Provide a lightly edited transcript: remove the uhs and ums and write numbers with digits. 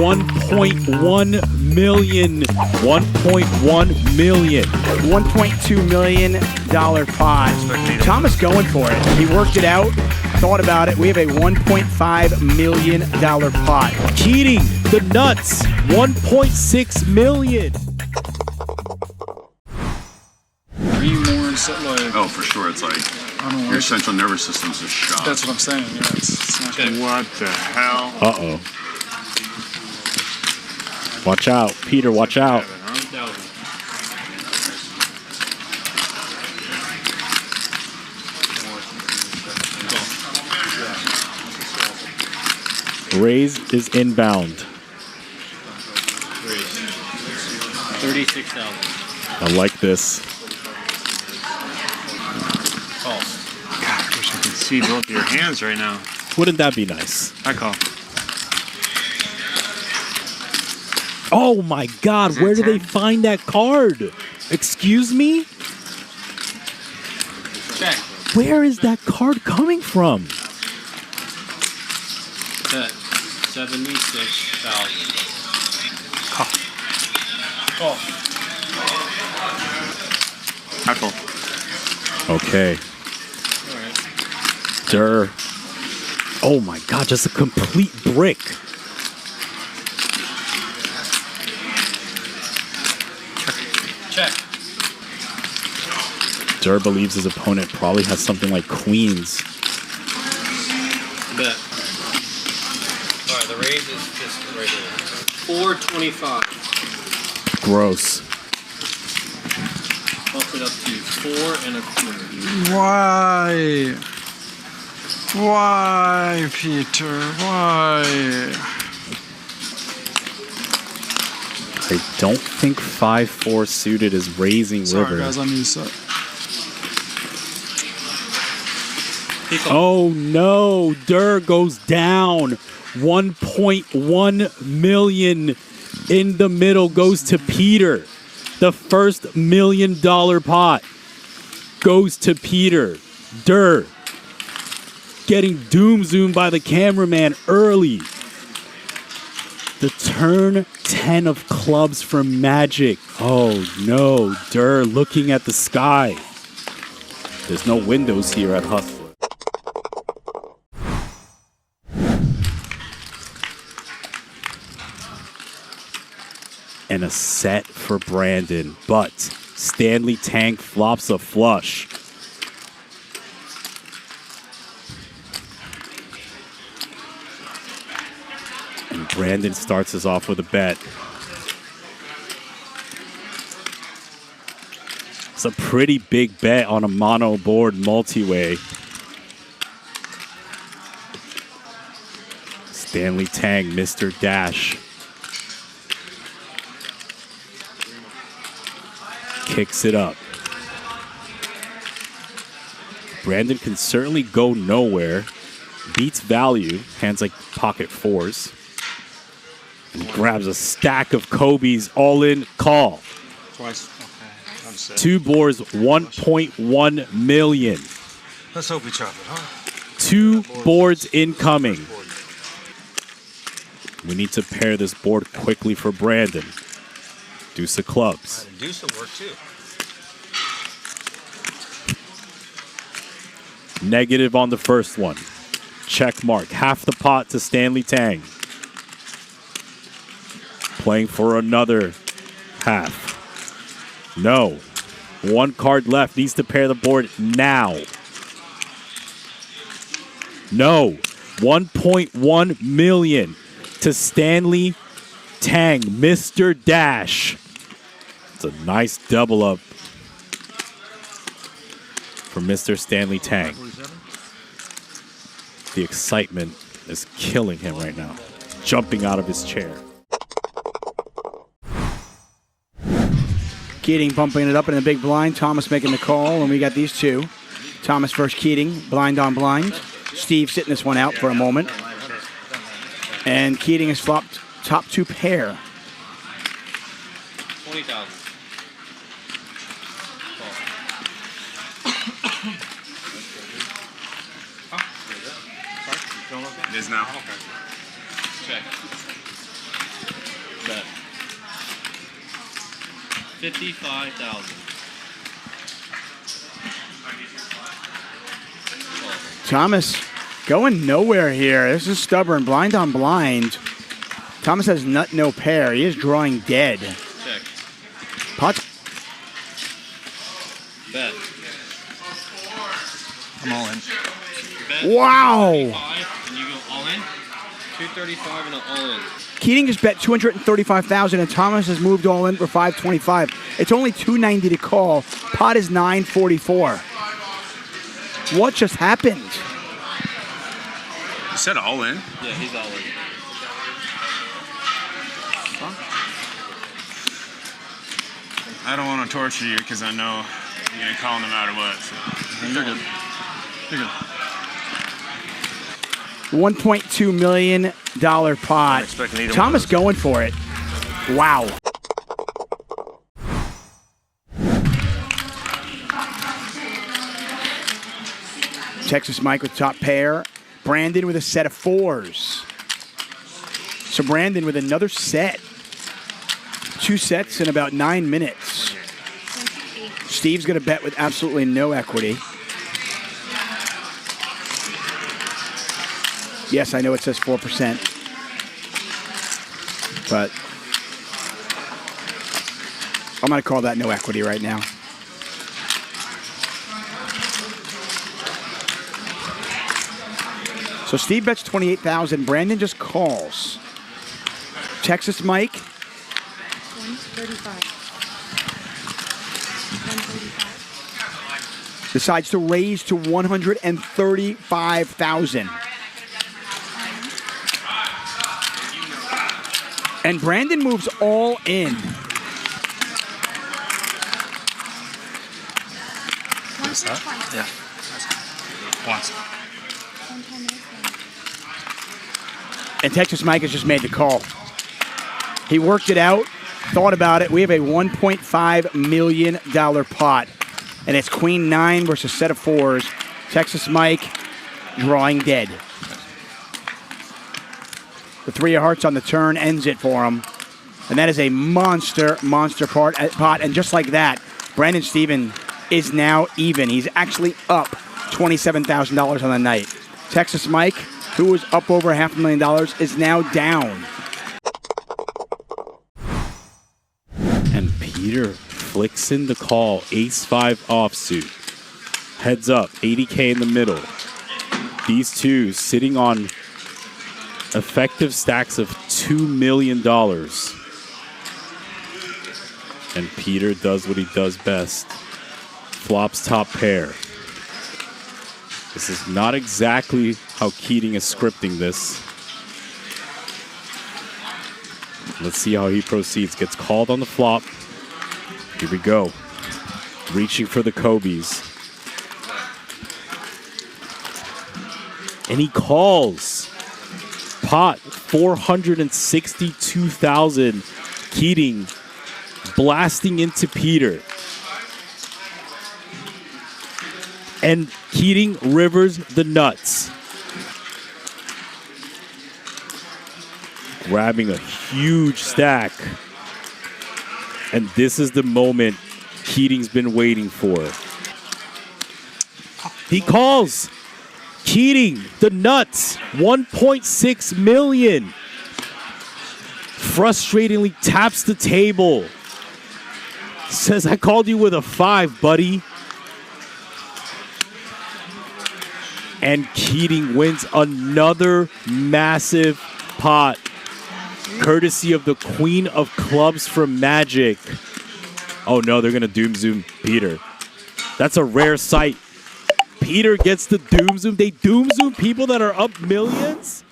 1.1 million. 1.1 million. $1.2 million pot. Thomas going for it. He worked it out, thought about it. We have a $1.5 million pot. Keating, the nuts, 1.6 million. Are you more like? Oh, for sure. It's like your central nervous system's just shot. That's what I'm saying. Yeah, it's not good. What the hell? Uh-oh. Watch out. Peter, watch out. Raise is inbound. 36,000. I like this. Call. God, I wish I could see both your hands right now. Wouldn't that be nice? I call. Oh my God, where did they find that card? Excuse me? Check. Where is that card coming from? Set. 76,000. Call. Call. I call. Okay. All right. Durr. Oh my God, just a complete brick. Check. Durr believes his opponent probably has something like queens. Bet. All right, the raise is just right here. 425. Gross. Bump it up to 4.25. Why? Why, Peter? Why? I don't think 5-4 suited is raising Sorry, river. guys, I'm used to it. Oh no, Durr goes down. 1.1 million in the middle goes to Peter. The first $1 million pot goes to Peter. Durr getting doom zoomed by the cameraman early. The turn 10 of clubs for Magic. Oh no, Durr looking at the sky. There's no windows here at Hustler. And a set for Brandon, but Stanley Tank flops a flush. And Brandon starts us off with a bet. It's a pretty big bet on a mono board multi-way. Stanley Tang, Mr. Dash. Kicks it up. Brandon can certainly go nowhere. Beats value, hands like pocket fours. And grabs a stack of Kobe's all-in call. Twice. Okay. Two boards, 1.1 million. Let's hope we chop it, huh? Two boards incoming. We need to pair this board quickly for Brandon. Deuce of clubs. And deuce will work too. Negative on the first one. Check mark. Half the pot to Stanley Tang. Playing for another half. No. One card left. Needs to pair the board now. No. 1.1 million to Stanley Tang. Mr. Dash. It's a nice double up for Mr. Stanley Tang. The excitement is killing him right now. Jumping out of his chair. Keating bumping it up in the big blind. Thomas making the call, and we got these two. Thomas versus Keating, blind on blind. Steve sitting this one out for a moment. And Keating has flopped top two pair. 20,000. It is now. Check. $55,000. Thomas going nowhere here. This is stubborn. Blind on blind. Thomas has nut, no pair. He is drawing dead. Check. Pot. Bet. I'm all in. Bet. Wow. 235, and you go all in. 235 and an all in. Keating just bet $235,000, and Thomas has moved all in for $525. It's only $290 to call. Pot is $944. What just happened? You said all in? Yeah, he's all in. I don't want to torture you because I know you're going to call no matter what. So. You're good. You're good. $1.2 million pot. expecting either Thomas going for it. Wow. Texas Mike with top pair. Brandon with a set of fours. So Brandon with another set. 2 sets in about 9 minutes. Steve's going to bet with absolutely no equity. Yes, I know it says 4%. But I'm going to call that no equity right now. So Steve bets 28,000. Brandon just calls. Texas Mike. 135. Decides to raise to 135,000. And Brandon moves all in. Yeah. Once. And Texas Mike has just made the call. He worked it out, thought about it. We have a $1.5 million pot. And it's Queen 9 versus set of fours. Texas Mike drawing dead. The 3 of hearts on the turn ends it for him. And that is a monster pot. And just like that, Brandon Steven is now even. He's actually up $27,000 on the night. Texas Mike, who was up over $500,000, is now down. And Peter flicks in the call, ace-5 offsuit. Heads up, 80K in the middle. These two sitting on effective stacks of $2 million. And Peter does what he does best. Flops top pair. This is not exactly how Keating is scripting this. Let's see how he proceeds. Gets called on the flop. Here we go. Reaching for the Kobe's. And he calls. Pot 462,000. Keating blasting into Peter. And Keating rivers the nuts. Grabbing a huge stack. And this is the moment Keating's been waiting for. He calls. Keating, the nuts, 1.6 million. Frustratingly taps the table. Says, I called you with a 5, buddy. And Keating wins another massive pot, courtesy of the Queen of Clubs from Magic. Oh no, they're gonna doom zoom Peter. That's a rare sight. Peter gets the doom zoom. They doom zoom people that are up millions.